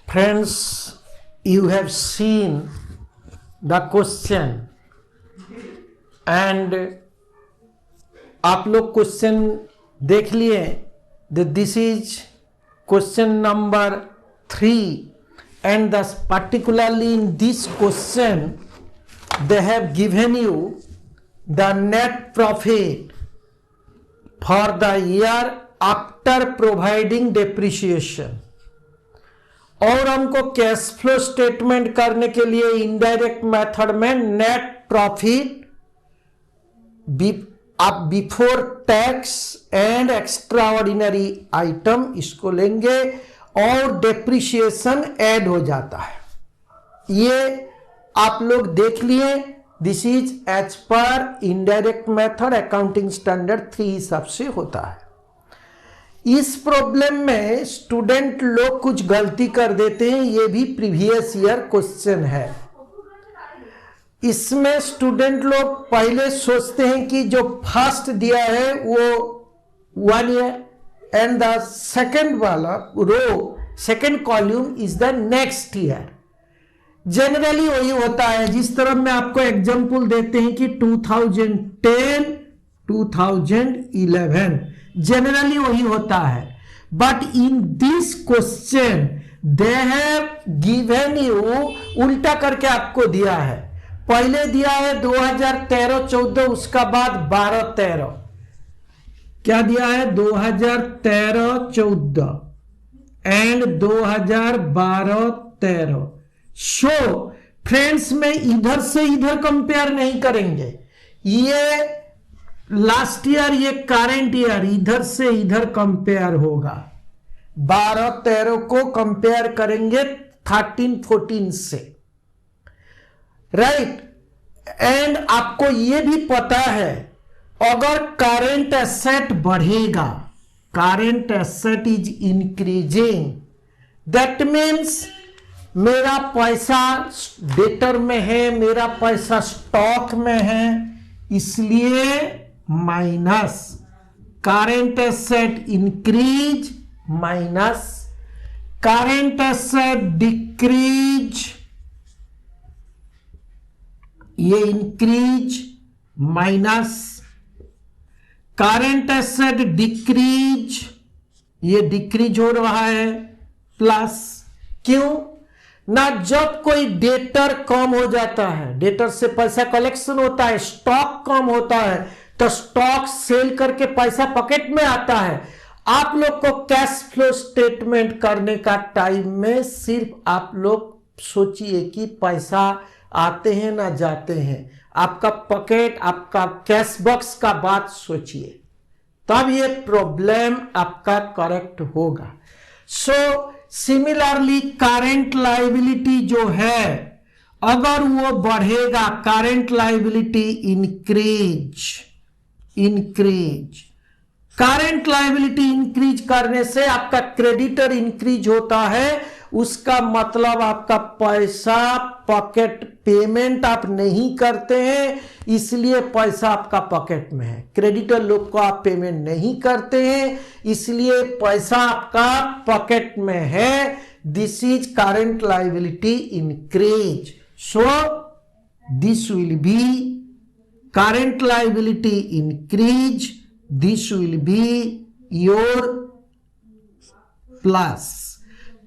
Friends, you have seen the question and आप लोग question देख लिए that this is question number 3 and thus particularly in this question they have given you the net profit for the year after providing depreciation और हमको cash flow statement करने के लिए indirect method में नेट प्रॉफिट आप before tax and extra ordinary item इसको लेंगे और डेप्रिसिएशन ऐड हो जाता है। ये आप लोग देख लिए। This is as per indirect method accounting standard 3 हिसाब से होता है। इस प्रॉब्लम में स्टूडेंट लोग कुछ गलती कर देते हैं। ये भी प्रीवियस ईयर क्वेश्चन है। इसमें स्टूडेंट लोग पहले सोचते हैं कि जो फर्स्ट दिया है वो 1 ईयर एंड द सेकंड वाला row second column is the next year. Generally वही होता है। जिस तरह मैं आपको एग्जांपल देते हैं कि 2010 2011 जनरली वही होता है। But in this question they have given you उल्टा करके आपको दिया है। पहले दिया है 2013-14 उसका बाद 12-13 क्या दिया है 2013-14 एंड 2012-13। सो फ्रेंड्स में इधर से इधर कंपेयर नहीं करेंगे। ये लास्ट ईयर ये करंट ईयर इधर से इधर कंपेयर होगा। 12-13 को कंपेयर करेंगे 13-14 से, राइट। एंड आपको ये भी पता है अगर करंट एसेट बढ़ेगा, current asset is increasing, that means मेरा पैसा डेटर में है, मेरा पैसा स्टॉक में है, इसलिए minus current asset increase minus current asset decrease, ये increase minus current asset decrease, ये डिक्रीज हो रहा है प्लस। क्यों ना, जब कोई डेटर कम हो जाता है, डेटर से पैसा कलेक्शन होता है, स्टॉक कम होता है, तो स्टॉक सेल करके पैसा पॉकेट में आता है। आप लोग को कैश फ्लो स्टेटमेंट करने का टाइम में सिर्फ आप लोग सोचिए कि पैसा आते हैं ना जाते हैं, आपका पॉकेट आपका कैश बॉक्स का बात सोचिए, तब ये प्रॉब्लम आपका करेक्ट होगा। सो सिमिलरली करंट लायबिलिटी जो है अगर वो बढ़ेगा, current liability increase, current liability increase करने से आपका क्रेडिटर इंक्रीज होता है। उसका मतलब आपका पैसा पॉकेट पेमेंट आप नहीं करते हैं, इसलिए पैसा आपका पॉकेट में है। क्रेडिटर लोग को आप पेमेंट नहीं करते हैं, इसलिए पैसा आपका पॉकेट में है। This is current liability increase. So this will be current liability increase, this will be your plus.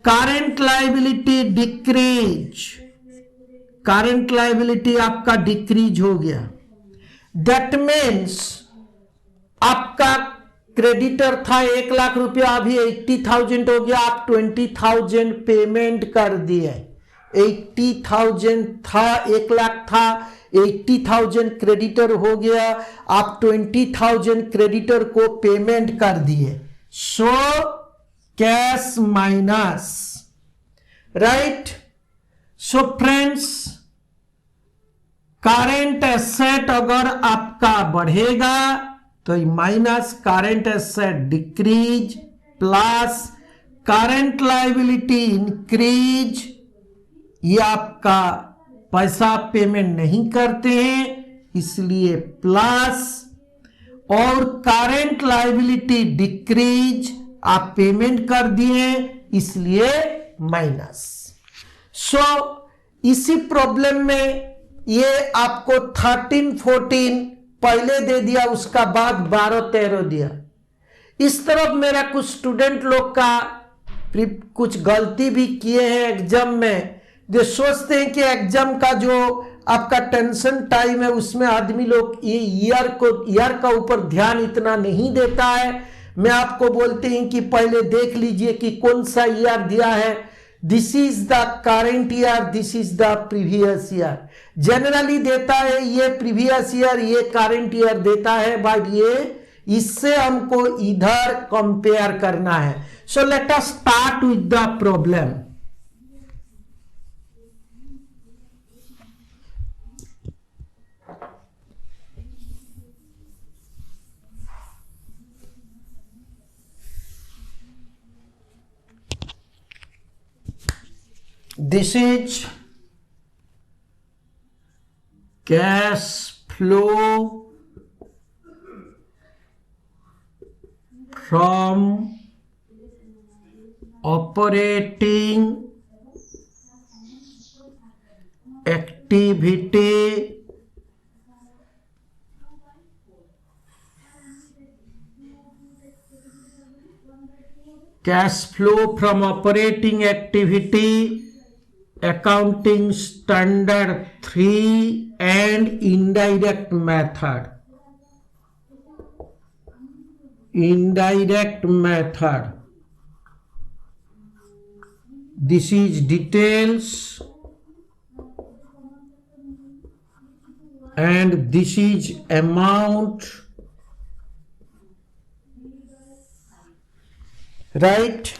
Current liability decrease, current liability आपका डिक्रीज हो गया। दैट मीन्स आपका क्रेडिटर था 1 लाख रुपया, अभी 80,000 हो गया, आप 20,000 पेमेंट कर दिए। 80,000 था, 1 लाख था, 80,000 क्रेडिटर हो गया, आप 20,000 क्रेडिटर को पेमेंट कर दिए। So cash minus, right. So friends current asset अगर आपका बढ़ेगा तो minus current asset decrease plus current liability increase, ये आपका पैसा पेमेंट नहीं करते हैं इसलिए प्लस, और करंट लायबिलिटी डिक्रीज आप पेमेंट कर दिए इसलिए माइनस। सो इसी प्रॉब्लम में ये आपको 13 14 पहले दे दिया, उसका बाद 12 13 दिया। इस तरफ मेरा कुछ स्टूडेंट लोग का कुछ गलती भी किए हैं एग्जाम में, जो सोचते हैं कि एग्जाम का जो आपका टेंशन टाइम है उसमें आदमी लोग ये ईयर का ऊपर ध्यान इतना नहीं देता है। मैं आपको बोलते हैं कि पहले देख लीजिए कि कौन सा ईयर दिया है। This is the current year, this is the previous year. Generally देता है ये प्रीवियस ईयर, ये करेंट ईयर देता है, बट ये इससे हमको इधर कंपेयर करना है। So let us start with the problem. This is cash flow from operating activity cash flow from operating activity accounting standard 3 and indirect method. Indirect method. This is details and this is amount, right?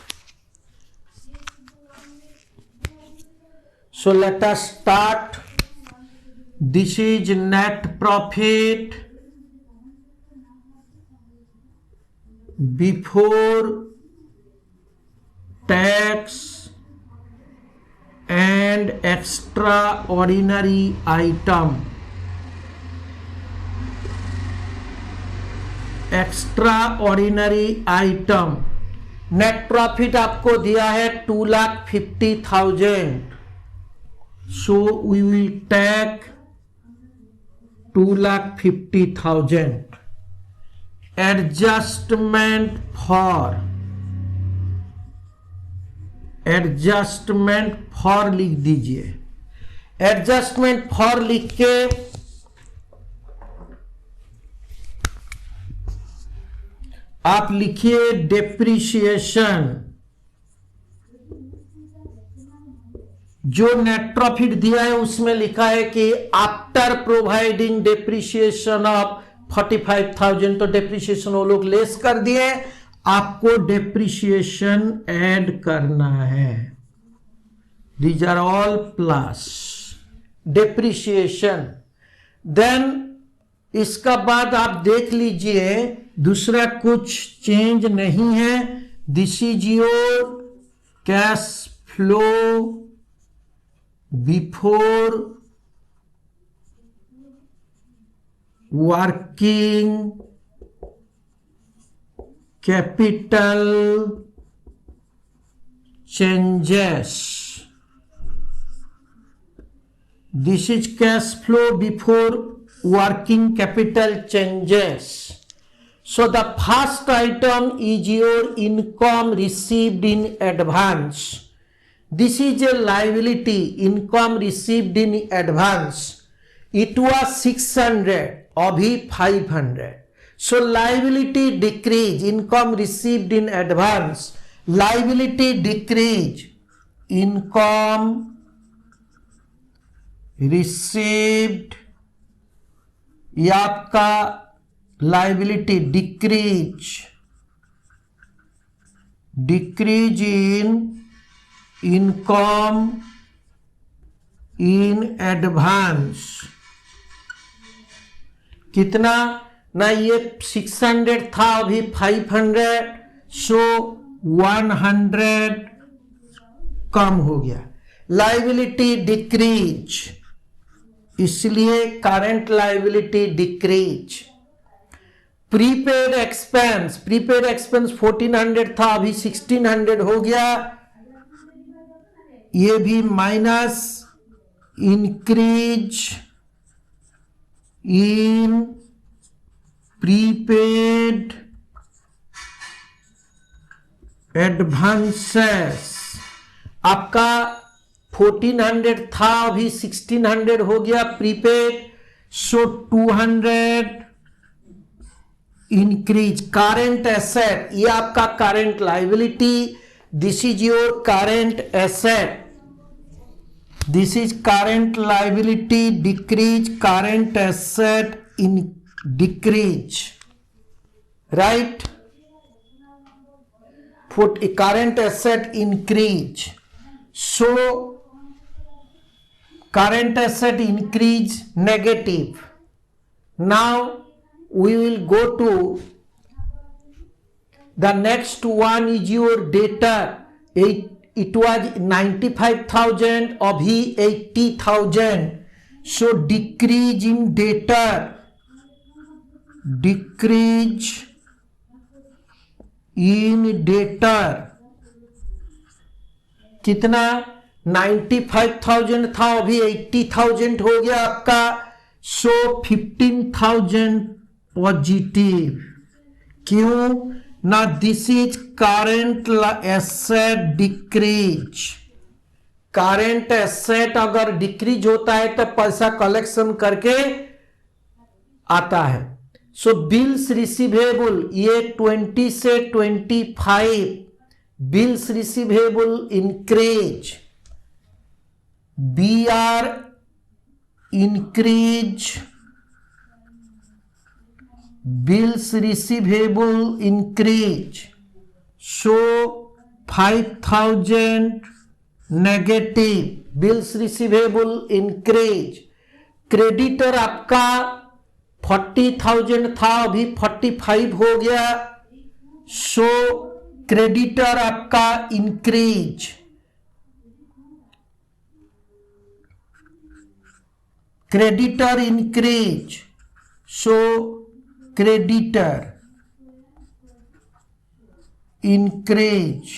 So let us start. This is net profit before tax and extraordinary item. Extraordinary item. Net profit आपको दिया है 2,50,000. So we will take 2,50,000. Adjustment for लिख दीजिए। Adjustment for लिख के आप लिखिए depreciation. जो नेट प्रॉफिट दिया है उसमें लिखा है कि आफ्टर प्रोवाइडिंग डेप्रिसिएशन ऑफ 45,000, तो डेप्रिसिएशन वो लोग लेस कर दिए, आपको डेप्रिसिएशन ऐड करना है। These are all plus depreciation. Then इसका बाद आप देख लीजिए दूसरा कुछ चेंज नहीं है। This is your cash flow before working capital changes. This is cash flow before working capital changes. So the first item is your income received in advance. This is a liability, income received in advance. It was 600, abhi 500. So liability decrease, income received in advance. Liability decrease, income received, ये आपका liability decrease in income in advance. कितना ना, ये 600 था अभी 500, सो 100 कम हो गया। Liability decrease, इसलिए current liability decrease. Prepaid expense 1400 था अभी 1600 हो गया, ये भी minus increase in prepaid advances. आपका 1400 था, अभी 1600 हो गया प्रीपेड, सो 200 इंक्रीज। करेंट एसेट, ये आपका current liability, this is your current asset, this is current liability, decrease, current asset in decrease, right. current asset increase, so current asset increase negative. Now we will go to the next one is your debtor. It was 95,000, abhi 80,000, so decrease in debtor, decrease in debtor कितना, 95,000 था, अभी 80,000 हो गया आपका, सो 15,000 positive. क्यों ना, this is current asset decrease. Current asset अगर decrease होता है तो पैसा कलेक्शन करके आता है। सो बिल्स रिसीवेबल, ये 20 से 25, bills receivable increase, BR increase, bills receivable increase, so 5,000 negative, bills receivable increase. Creditor आपका 40,000 था, अभी 45 हो गया, सो क्रेडिटर आपका increase, creditor increase, so creditor increase.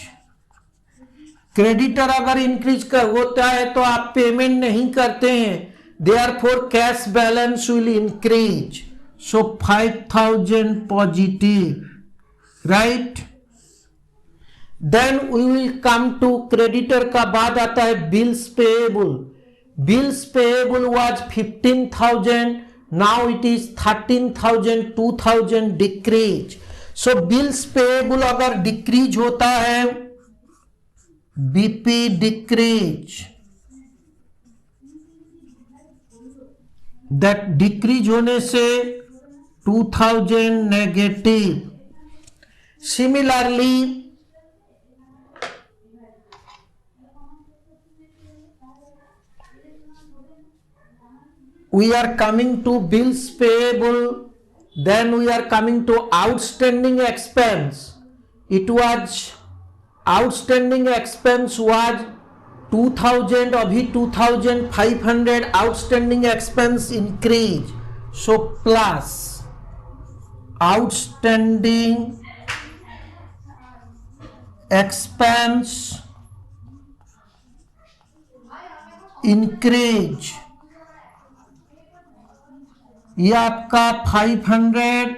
Creditor अगर इंक्रीज कर होता है तो आप पेमेंट नहीं करते हैं, therefore cash balance will increase, so 5,000 positive, right। then we will come to creditor का बाद आता है bills payable। bills payable was 15,000, now it is 13,000, 2,000 decrease, so bills payable अगर डिक्रीज होता है, BP decrease, दैट डिक्रीज होने से 2000 negative. Similarly we are coming to bills payable, then we are coming to outstanding expense. It was outstanding expense was 2000, अभी 2500, outstanding expense increase, so plus outstanding expense increase, ये आपका 500,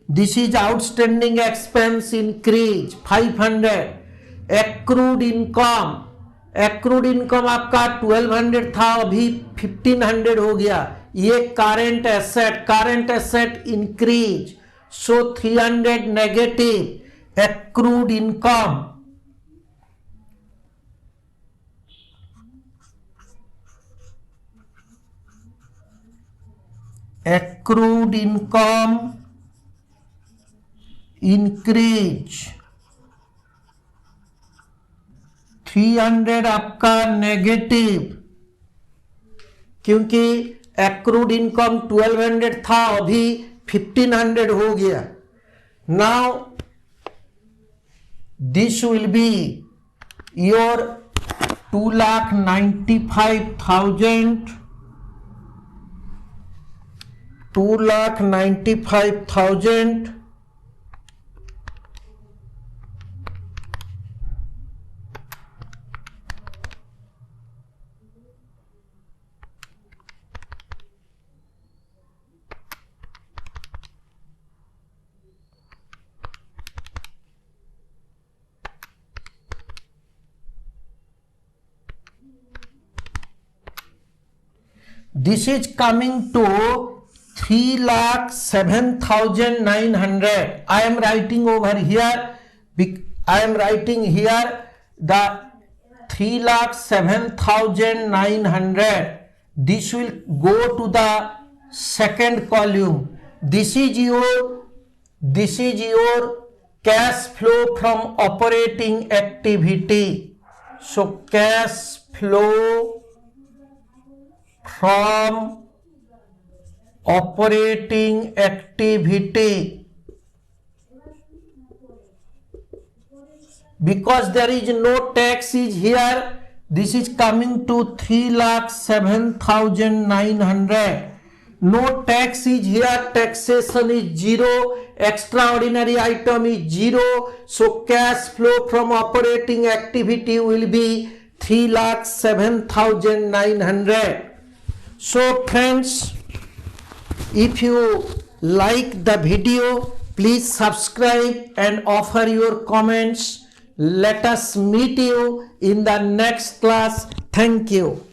this is outstanding expense increase 500। Accrued income, accrued income आपका 1200 था, अभी 1500 हो गया, ये current asset increase, सो 300 negative. Accrued income, accrued income increase 300 आपका नेगेटिव, क्योंकि accrued income 1200 था, अभी 1500 हो गया। Now this will be your 2,95,000, 2,95,000 + this is coming to 3,07,900. I am writing over here. I am writing here the 3,07,900. This will go to the second column. This is your cash flow from operating activity. So cash flow from operating activity, because there is no tax is here, this is coming to 3,07,900. No tax is here, taxation is 0, extraordinary item is 0, so cash flow from operating activity will be 3,07,900. So friends, if you like the video, please subscribe and offer your comments. Let us meet you in the next class. Thank you.